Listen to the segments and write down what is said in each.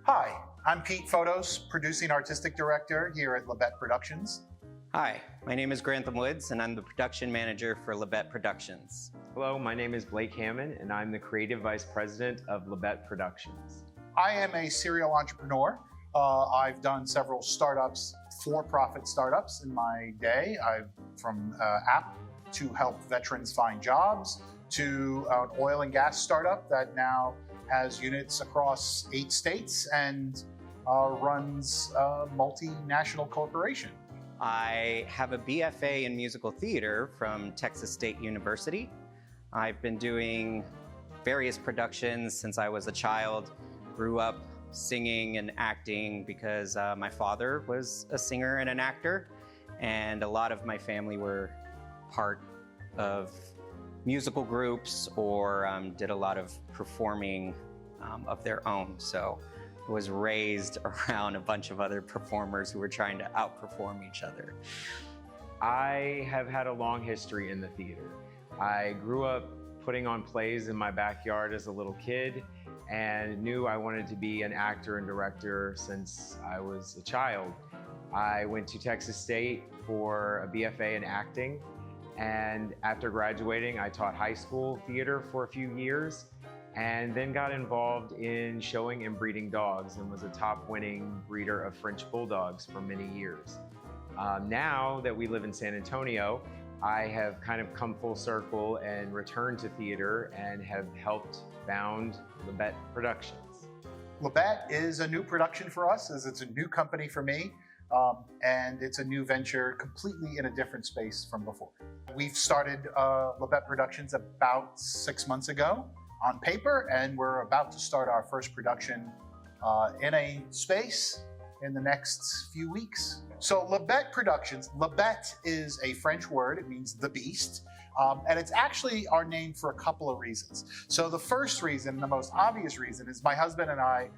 Hi, I'm Pete Photos, producing artistic director here at LaBéte Productions. Hi, my name is Grantham Woods, and I'm the production manager for LaBéte Productions. Hello, my name is Blake Hamman, and I'm the creative vice president of LaBéte Productions. I am a serial entrepreneur. I've done several startups, for-profit startups in my day. From app to help veterans find jobs, to an oil and gas startup that now has units across 8 states and runs a multinational corporation. I have a BFA in musical theater from Texas State University. I've been doing various productions since I was a child. Grew up singing and acting because my father was a singer and an actor, and a lot of my family were part of musical groups or did a lot of performing of their own. So I was raised around a bunch of other performers who were trying to outperform each other. I have had a long history in the theater. I grew up putting on plays in my backyard as a little kid and knew I wanted to be an actor and director since I was a child. I went to Texas State for a BFA in acting, and after graduating, I taught high school theater for a few years and then got involved in showing and breeding dogs and was a top-winning breeder of French bulldogs for many years. Now that we live in San Antonio, I have kind of come full circle and returned to theater and have helped found LaBéte Productions. LaBéte is a new production for us, as it's a new company for me, and it's a new venture completely in a different space from before. We've started LaBéte Productions about 6 months ago on paper, and we're about to start our first production in a space in the next few weeks. So LaBéte Productions, LaBéte is a French word, it means the beast. And it's actually our name for a couple of reasons. So the first reason, the most obvious reason, is my husband and I,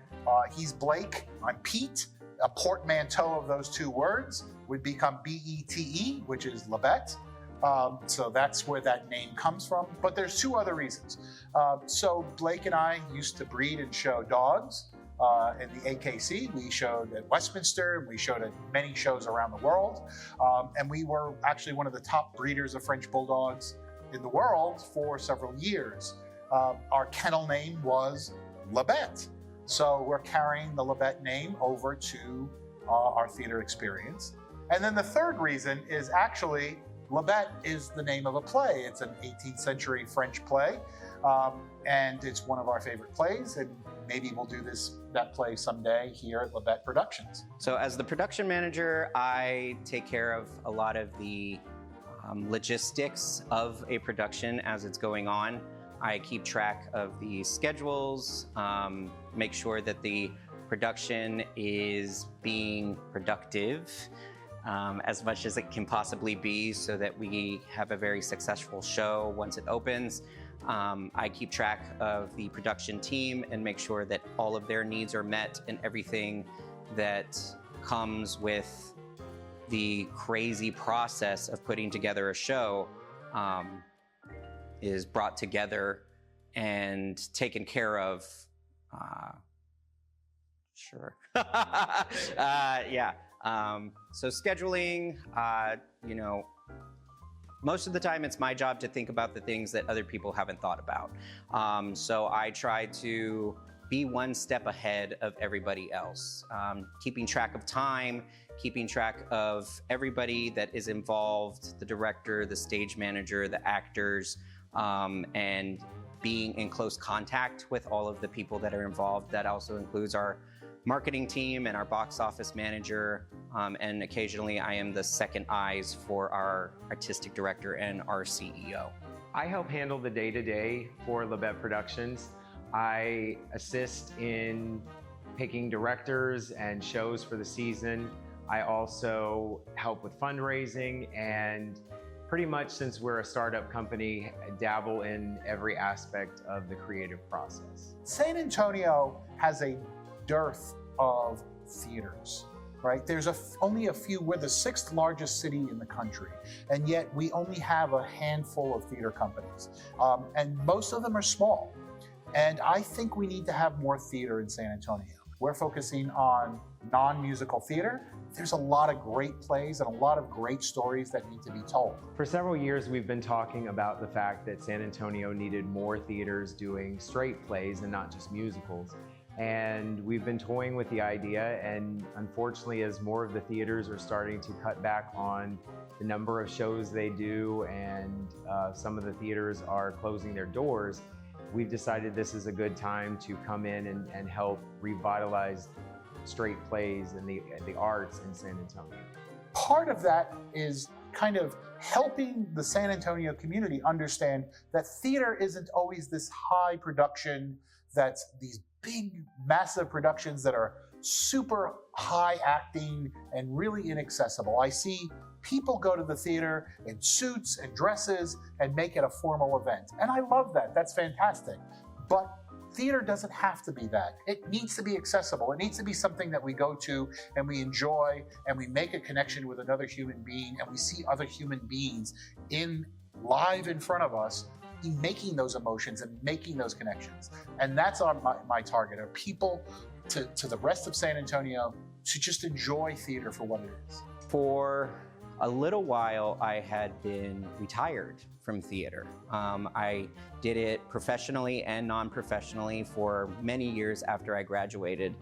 he's Blake, I'm Pete. A portmanteau of those two words would become B-E-T-E, which is LaBéte. So that's where that name comes from. But there's two other reasons. So Blake and I used to breed and show dogs in the AKC. We showed at Westminster, and we showed at many shows around the world. And we were actually one of the top breeders of French bulldogs in the world for several years. Our kennel name was LaBéte. So we're carrying the LaBéte name over to our theater experience. And then the third reason is actually LaBéte is the name of a play. It's an 18th century French play, and it's one of our favorite plays, and maybe we'll do that play someday here at LaBéte Productions. So as the production manager, I take care of a lot of the logistics of a production as it's going on. I keep track of the schedules, make sure that the production is being productive as much as it can possibly be so that we have a very successful show once it opens. I keep track of the production team and make sure that all of their needs are met, and everything that comes with the crazy process of putting together a show is brought together and taken care of. Sure. Yeah. So scheduling, most of the time it's my job to think about the things that other people haven't thought about. So I try to be one step ahead of everybody else, keeping track of time, keeping track of everybody that is involved, the director, the stage manager, the actors, and being in close contact with all of the people that are involved. That also includes our marketing team and our box office manager, and occasionally I am the second eyes for our artistic director and our CEO. I help handle the day-to-day for LaBéte Productions. I assist in picking directors and shows for the season. I also help with fundraising, and pretty much since we're a startup company, dabble in every aspect of the creative process. San Antonio has a dearth of theaters, right? There's only a few. We're the 6th largest city in the country, and yet we only have a handful of theater companies, and most of them are small. And I think we need to have more theater in San Antonio. We're focusing on non-musical theater. There's a lot of great plays and a lot of great stories that need to be told. For several years, we've been talking about the fact that San Antonio needed more theaters doing straight plays and not just musicals. And we've been toying with the idea, and unfortunately, as more of the theaters are starting to cut back on the number of shows they do, and some of the theaters are closing their doors, we've decided this is a good time to come in and help revitalize straight plays and the arts in San Antonio. Part of that is kind of helping the San Antonio community understand that theater isn't always this high production, that's these big, massive productions that are super high acting and really inaccessible. I see people go to the theater in suits and dresses and make it a formal event. And I love that, that's fantastic. But theater doesn't have to be that. It needs to be accessible. It needs to be something that we go to and we enjoy and we make a connection with another human being and we see other human beings live in front of us making those emotions and making those connections. And that's on my target, are people to the rest of San Antonio to just enjoy theater for what it is. For a little while, I had been retired from theater. I did it professionally and non-professionally for many years after I graduated.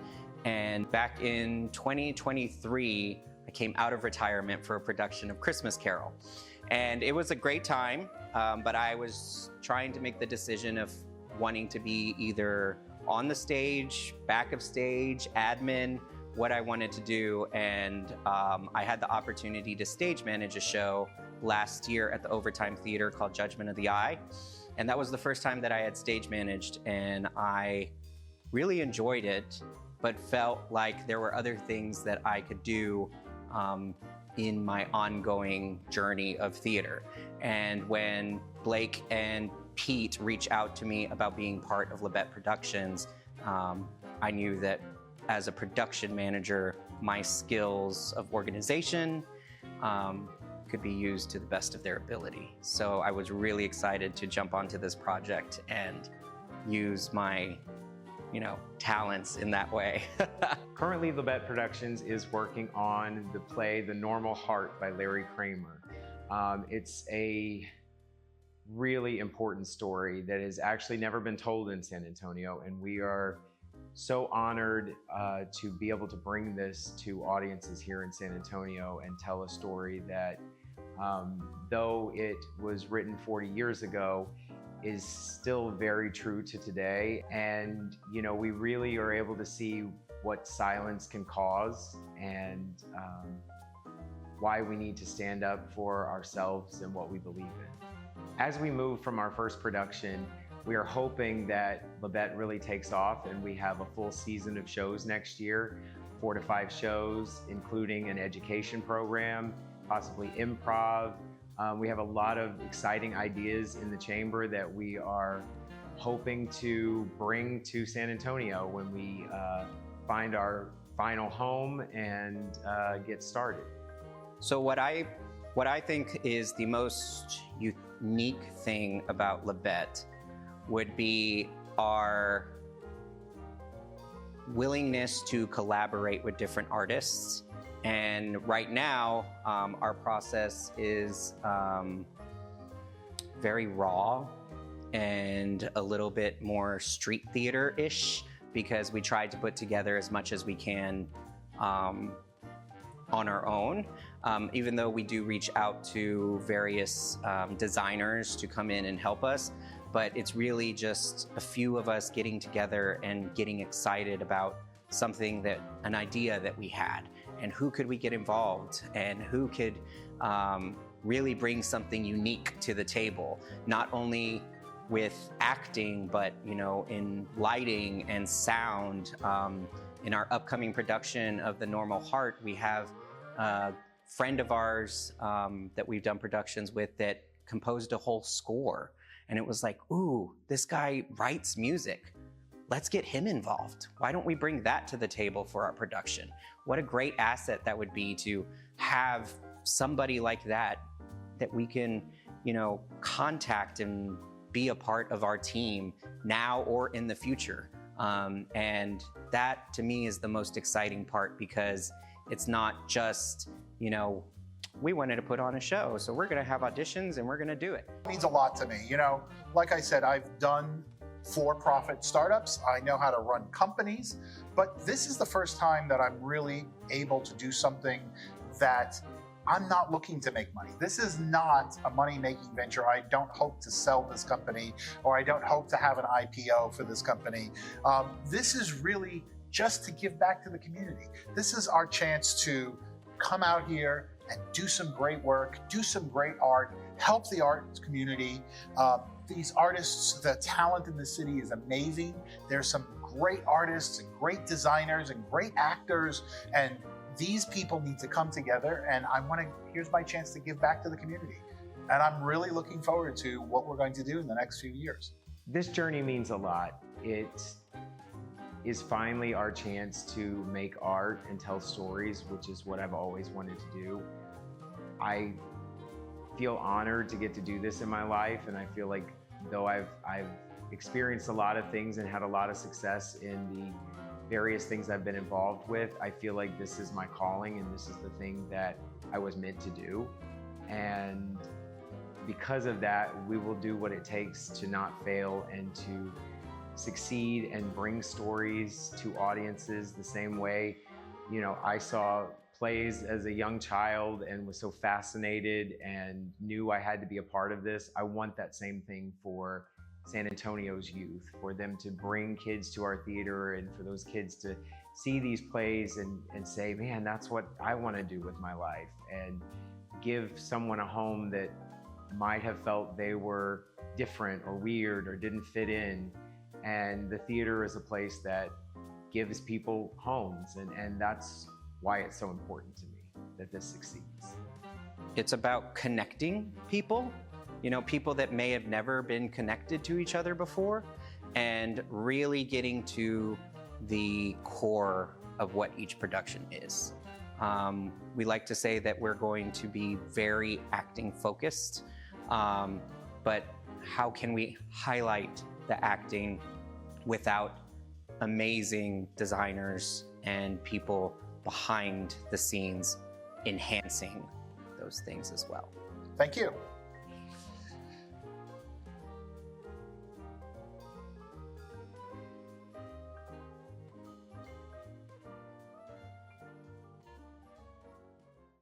And back in 2023, I came out of retirement for a production of Christmas Carol. And it was a great time, but I was trying to make the decision of wanting to be either on the stage, back of stage, admin, what I wanted to do. And I had the opportunity to stage manage a show last year at the Overtime Theater called Judgment of the Eye. And that was the first time that I had stage managed, and I really enjoyed it, but felt like there were other things that I could do in my ongoing journey of theater. And when Blake and Pete reached out to me about being part of LaBéte Productions, I knew that as a production manager, my skills of organization could be used to the best of their ability. So I was really excited to jump onto this project and use my talents in that way. Currently, LaBéte Productions is working on the play The Normal Heart by Larry Kramer. It's a really important story that has actually never been told in San Antonio, and we are so honored to be able to bring this to audiences here in San Antonio and tell a story that, though it was written 40 years ago, is still very true to today. And we really are able to see what silence can cause, and why we need to stand up for ourselves and what we believe in. As we move from our first production, we are hoping that LaBéte really takes off and we have a full season of shows next year, 4 to 5 shows, including an education program, possibly improv. We have a lot of exciting ideas in the chamber that we are hoping to bring to San Antonio when we find our final home and get started. So what I think is the most unique thing about LaBéte would be our willingness to collaborate with different artists. And right now, our process is very raw and a little bit more street theater-ish, because we tried to put together as much as we can on our own, even though we do reach out to various designers to come in and help us. But it's really just a few of us getting together and getting excited about an idea that we had, and who could we get involved, and who could really bring something unique to the table, not only with acting, but in lighting and sound. In our upcoming production of The Normal Heart, we have a friend of ours that we've done productions with that composed a whole score. And it was like, ooh, this guy writes music. Let's get him involved. Why don't we bring that to the table for our production? What a great asset that would be to have somebody like that we can, contact and be a part of our team now or in the future. And that to me is the most exciting part, because it's not just, you know, we wanted to put on a show, so we're gonna have auditions and we're gonna do it. It means a lot to me. You know, like I said, I've done for-profit startups. I know how to run companies, but this is the first time that I'm really able to do something that I'm not looking to make money. This is not a money-making venture. I don't hope to sell this company, or I don't hope to have an IPO for this company. This is really just to give back to the community. This is our chance to come out here and do some great work, do some great art, help the art community. These artists, the talent in the city is amazing. There's some great artists and great designers and great actors, and these people need to come together, and here's my chance to give back to the community. And I'm really looking forward to what we're going to do in the next few years. This journey means a lot. It is finally our chance to make art and tell stories, which is what I've always wanted to do. I feel honored to get to do this in my life, and I feel like though I've experienced a lot of things and had a lot of success in the various things I've been involved with, I feel like this is my calling and this is the thing that I was meant to do. And because of that, we will do what it takes to not fail and to succeed and bring stories to audiences the same way, you know, I saw plays as a young child and was so fascinated and knew I had to be a part of this. I want that same thing for San Antonio's youth, for them to bring kids to our theater and for those kids to see these plays and say, man, that's what I want to do with my life, and give someone a home that might have felt they were different or weird or didn't fit in. And the theater is a place that gives people homes, and that's why it's so important to me that this succeeds. It's about connecting people, you know, people that may have never been connected to each other before, and really getting to the core of what each production is. We like to say that we're going to be very acting focused, but how can we highlight the acting without amazing designers and people behind the scenes enhancing those things as well? Thank you.